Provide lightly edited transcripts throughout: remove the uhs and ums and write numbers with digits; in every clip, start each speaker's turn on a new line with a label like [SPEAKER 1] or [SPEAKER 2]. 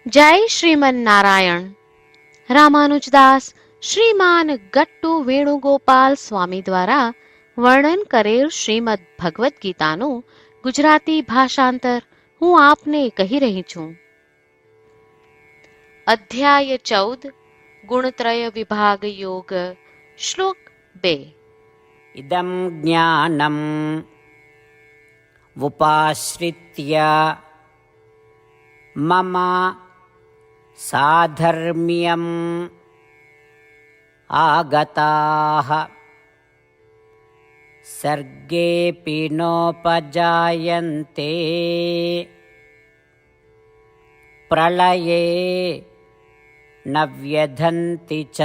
[SPEAKER 1] જય શ્રીમન નારાયણ. રામાનુજદાસ શ્રીમાન ગટ્ટુ વેણુગોપાલ સ્વામી દ્વારા વર્ણન કરેલ શ્રીમદ ભગવદ્ ગીતાનું ગુજરાતી ભાષાંતર હું આપને કહી રહી છું. અધ્યાય 14 ગુણત્રય વિભાગ યોગ. શ્લોક 2.
[SPEAKER 2] ઇદં જ્ઞાનમ વુપાશ્રિત્ય મમ સાધર્મ્યમ આગતાઃ સર્ગેऽપિ નોપજાયન્તે પ્રલયે ન વ્યધન્તિ ચ.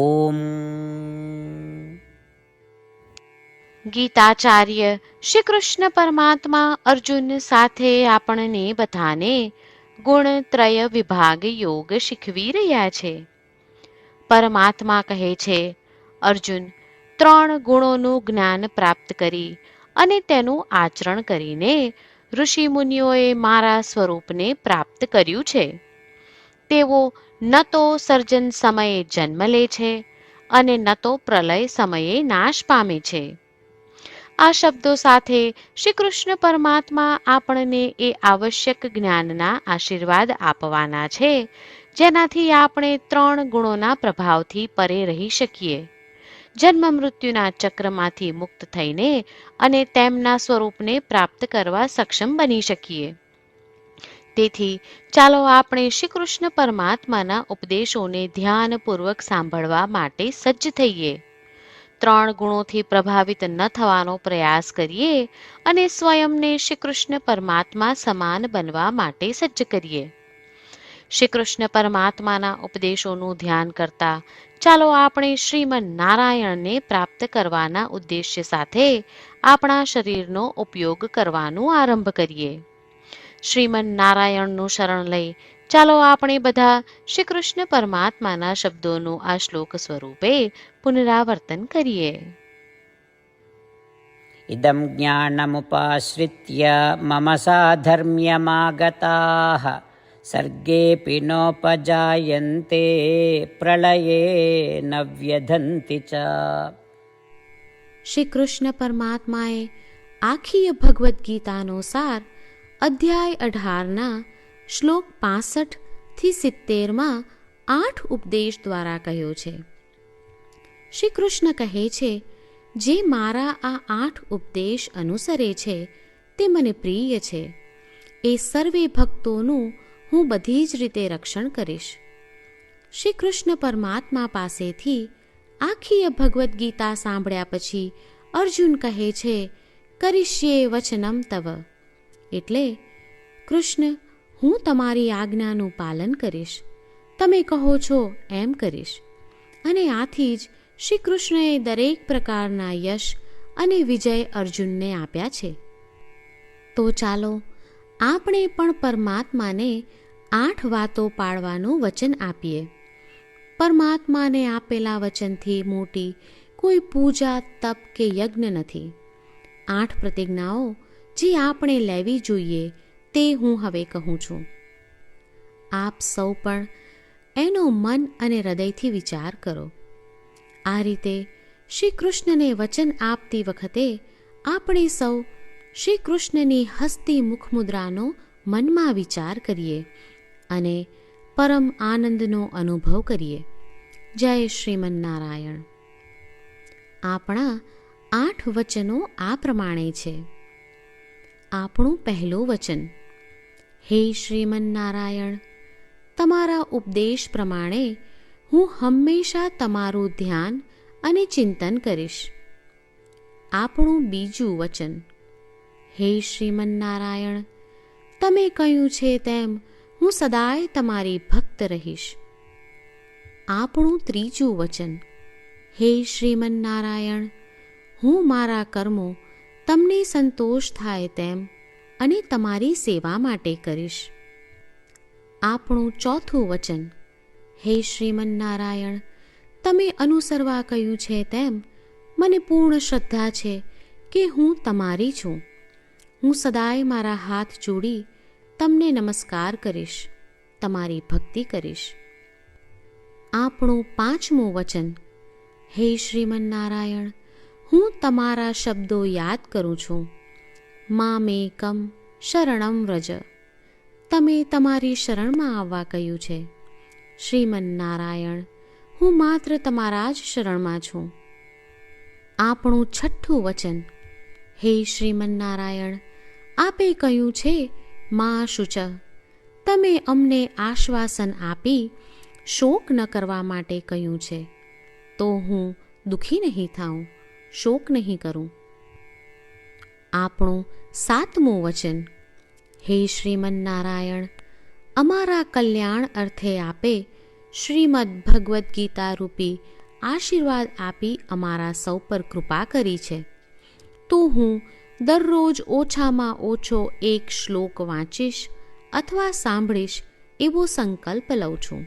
[SPEAKER 2] ઓમ.
[SPEAKER 1] ગીતાચાર્ય શ્રી કૃષ્ણ પરમાત્મા અર્જુન સાથે આપણને બધાને ગુણત્રય વિભાગ યોગ શીખવી રહ્યા છે. પરમાત્મા કહે છે, અર્જુન, 3 ગુણોનું જ્ઞાન પ્રાપ્ત કરી અને તેનું આચરણ કરીને ઋષિ મુનિઓએ મારા સ્વરૂપને પ્રાપ્ત કર્યું છે. તેઓ ન તો સર્જન સમયે જન્મ લે છે અને ન તો પ્રલય સમયે નાશ પામે છે. આ શબ્દો સાથે શ્રી કૃષ્ણ પરમાત્મા આપણને એ આવશ્યક જ્ઞાનના આશીર્વાદ આપવાના છે જેનાથી આપણે 3 ગુણોના પ્રભાવથી પરે રહી શકીએ, જન્મ મૃત્યુના ચક્રમાંથી મુક્ત થઈને અને તેમના સ્વરૂપને પ્રાપ્ત કરવા સક્ષમ બની શકીએ. તેથી ચાલો આપણે શ્રી કૃષ્ણ પરમાત્માના ઉપદેશોને ધ્યાનપૂર્વક સાંભળવા માટે સજ્જ થઈએ. 3 ગુણોથી પ્રભાવિત ન થવાનો પ્રયાસ કરીએ અને સ્વયંને શ્રી કૃષ્ણ પરમાત્મા સમાન બનવા માટે સજ્જ કરીએ. શ્રી કૃષ્ણ પરમાત્માના ઉપદેશોનું ધ્યાન કરતા ચાલો આપણે શ્રીમન નારાયણને પ્રાપ્ત કરવાના ઉદ્દેશ્ય સાથે આપણા શરીરનો ઉપયોગ કરવાનું આરંભ કરીએ. શ્રીમન નારાયણનું શરણ લઈ ચાલો આપણે બધા શ્રી કૃષ્ણ પરમાત્માના શબ્દોનું આ શ્લોક સ્વરૂપે પુનરાવર્તન કરીએ.
[SPEAKER 2] ઇદં જ્ઞાનમુપાશ્રિત્ય મમ સાધર્મ્યમાગતાઃ સર્ગેऽપિ નોપજાયન્તે પ્રલયે ન વ્યધન્તિ ચ.
[SPEAKER 1] શ્રી કૃષ્ણ પરમાત્માએ આખી ભગવદ્ ગીતાનો સાર અધ્યાય 18ના શ્લોક 65 થી 70માં 8 ઉપદેશ દ્વારા કહ્યો છે. શ્રી કૃષ્ણ કહે છે, જે મારા આ 8 ઉપદેશ અનુસરે છે તે મને પ્રિય છે. એ સર્વે ભક્તોનું હું બધી જ રીતે રક્ષણ કરીશ. શ્રી કૃષ્ણ પરમાત્મા પાસેથી આખી ભગવદ્ ગીતા સાંભળ્યા પછી અર્જુન કહે છે, કરિષ્યે વચનમ તવ. એટલે, કૃષ્ણ, હું તમારી આજ્ઞાનું પાલન કરીશ, તમે કહો છો એમ કરીશ. અને આથી જ શ્રી કૃષ્ણએ દરેક પ્રકારના યશ અને વિજય અર્જુનને આપ્યા છે. તો ચાલો આપણે પણ પરમાત્માને 8 વાતો પાળવાનું વચન આપીએ. પરમાત્માને આપેલા વચનથી મોટી કોઈ પૂજા, તપ કે યજ્ઞ નથી. 8 પ્રતિજ્ઞાઓ જે આપણે લેવી જોઈએ તે હું હવે કહું છું. આપ સૌ પણ એનો મન અને હૃદયથી વિચાર કરો. આ રીતે શ્રી કૃષ્ણને વચન આપતી વખતે આપણે સૌ શ્રી કૃષ્ણની હસતી મુખમુદ્રાનો મનમાં વિચાર કરીએ અને પરમ આનંદનો અનુભવ કરીએ. જય શ્રીમન નારાયણ. આપણા 8 વચનો આ પ્રમાણે છે. આપણું પહેલું વચન, હે શ્રીમન નારાયણ, તમારા ઉપદેશ પ્રમાણે હું હંમેશા તમારું ધ્યાન અને ચિંતન કરીશ. આપણું બીજું વચન, હે શ્રીમન નારાયણ, તમે કહ્યું છે તેમ હું સદાય તમારી ભક્ત રહીશ. આપણું ત્રીજું વચન, હે શ્રીમન નારાયણ, હું મારા કર્મો તમને સંતોષ થાય તેમ અને તમારી સેવા માટે કરીશ. આપણું ચોથું વચન, હે શ્રીમન નારાયણ, તમે અનુસરવા કહ્યું છે તેમ મને પૂર્ણ શ્રદ્ધા છે કે હું તમારી છું. હું સદાય મારા હાથ જોડી તમને નમસ્કાર કરીશ, તમારી ભક્તિ કરીશ. આપણું 5મું વચન. હે શ્રીમન્નારાયણ, હું તમારા શબ્દો યાદ કરું છું. મામેકમ શરણમ વ્રજ. તમે તમારી શરણમાં આવવા કહ્યું છે. શ્રીમન્નારાયણ, હું માત્ર તમારા જ શરણમાં છું. આપણું 6થું વચન. હે શ્રીમન્નારાયણ, આપે કહ્યું છે મા શુચ. તમે અમને આશ્વાસન આપી શોક ન કરવા માટે કહ્યું છે, તો હું દુઃખી નહીં થાઉં, શોક નહીં કરું. આપણું 7મું વચન. હે શ્રીમન્નારાયણ, અમારા કલ્યાણ અર્થે આપે શ્રીમદ્ ભગવદ્ ગીતા રૂપી આશીર્વાદ આપી અમારા સૌ પર કૃપા કરી છે, તો હું દરરોજ ઓછામાં ઓછો 1 શ્લોક વાંચીશ અથવા સાંભળીશ એવો સંકલ્પ લઉં છું.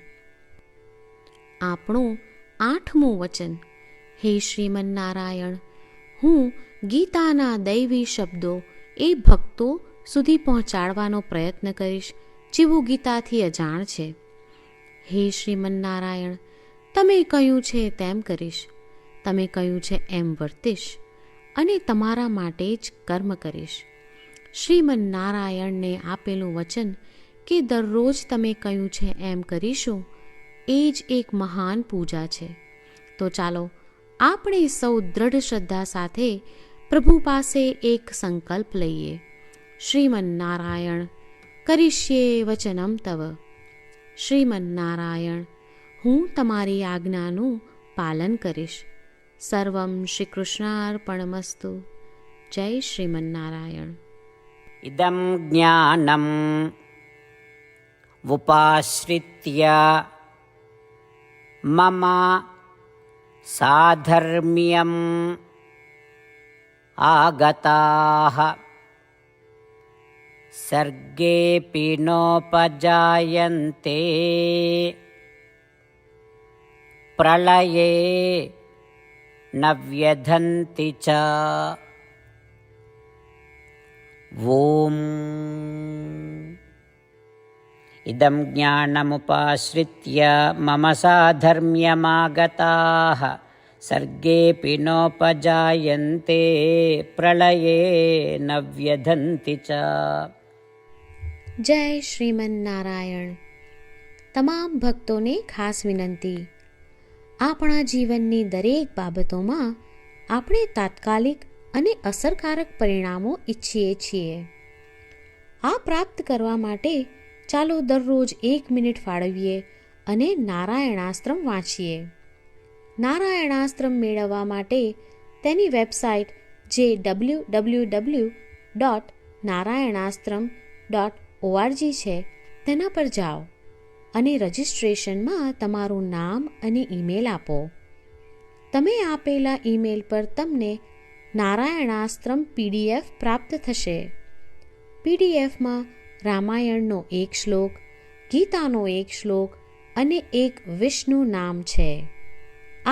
[SPEAKER 1] આપણું 8મું વચન. હે શ્રીમન્નારાયણ, હું ગીતાના દૈવી શબ્દો એ ભક્તો સુધી પહોંચાડવાનો પ્રયત્ન કરીશ જેઓ ગીતાથી અજાણ છે. હે શ્રીમન્નારાયણ, તમે કહ્યું છે તેમ કરીશ, તમે કહ્યું છે એમ વર્તીશ અને તમારા માટે જ કર્મ કરીશ. શ્રીમન્નારાયણને આપેલું વચન કે દરરોજ તમે કહ્યું છે એમ કરીશું, એ જ એક મહાન પૂજા છે. તો ચાલો આપણે સૌ દ્રઢ શ્રદ્ધા સાથે પ્રભુ પાસે એક સંકલ્પ લઈએ. શ્રીમન્નારાયણ, કરીશ્યે વચનમ તવ. શ્રીમન્નારાયણ, હું તમારી આજ્ઞાનું પાલન કરીશ. સર્વમ શ્રી કૃષ્ણાર્પણમસ્તુ. જય શ્રીમન્નારાયણ.
[SPEAKER 2] ઇદં જ્ઞાનમ ઉપાશ્રિત્ય મમ સાધર્મ્યમ આગતાઃ સર્ગેપી નોપજાયન્તે પ્રલયે ન વ્યધન્તિ ચ. ઓમ. ઇદં જ્ઞાનમુપાશ્રિત્ય મમ સાધર્મ્યમાગતાઃ સર્ગેપી નોપજાયન્તે પ્રલયે ન વ્યધન્તિ ચ.
[SPEAKER 1] જય શ્રીમન્નારાયણ. તમામ ભક્તોને ખાસ વિનંતી. આપણા જીવનની દરેક બાબતોમાં આપણે તાત્કાલિક અને અસરકારક પરિણામો ઈચ્છીએ છીએ. આ પ્રાપ્ત કરવા માટે ચાલો દરરોજ 1 મિનિટ ફાળવીએ અને નારાયણાસ્ત્રમ વાંચીએ. નારાયણાસ્ત્રમ મેળવવા માટે તેની વેબસાઇટ જે www.narayanaastram.org છે તેના પર જાઓ અને રજિસ્ટ્રેશનમાં તમારું નામ અને ઈમેલ આપો. તમે આપેલા ઈમેલ પર તમને નારાયણાસ્ત્રમ PDF પ્રાપ્ત થશે. PDFમાં રામાયણનો 1 શ્લોક, ગીતાનો 1 શ્લોક અને 1 વિષ્ણુ નામ છે.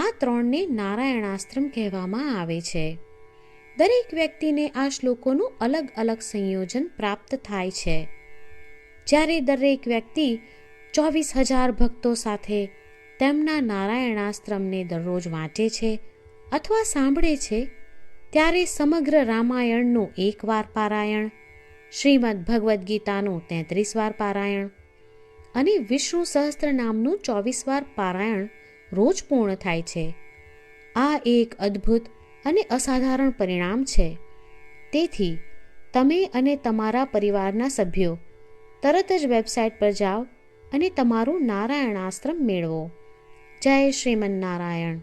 [SPEAKER 1] આ 3ને નારાયણાસ્ત્રમ કહેવામાં આવે છે. દરેક વ્યક્તિને આ શ્લોકોનું અલગ અલગ સંયોજન પ્રાપ્ત થાય છે. જ્યારે દરેક વ્યક્તિ 24,000 ભક્તો સાથે તેમના નારાયણાસ્ત્રમને દરરોજ વાંચે છે અથવા સાંભળે છે, ત્યારે સમગ્ર રામાયણનું 1 વાર પારાયણ, શ્રીમદ્ ભગવદ્ ગીતાનું 33 વાર પારાયણ અને વિષ્ણુ સહસ્ત્ર નામનું 24 વાર પારાયણ રોજ પૂર્ણ થાય છે. આ એક અદ્ભુત અને અસાધારણ પરિણામ છે. તેથી તમે અને તમારા પરિવારના સભ્યો તરત જ વેબસાઇટ પર જાઓ અને તમારું નારાયણાસ્ત્રમ મેળવો. જય શ્રીમન્નારાયણ.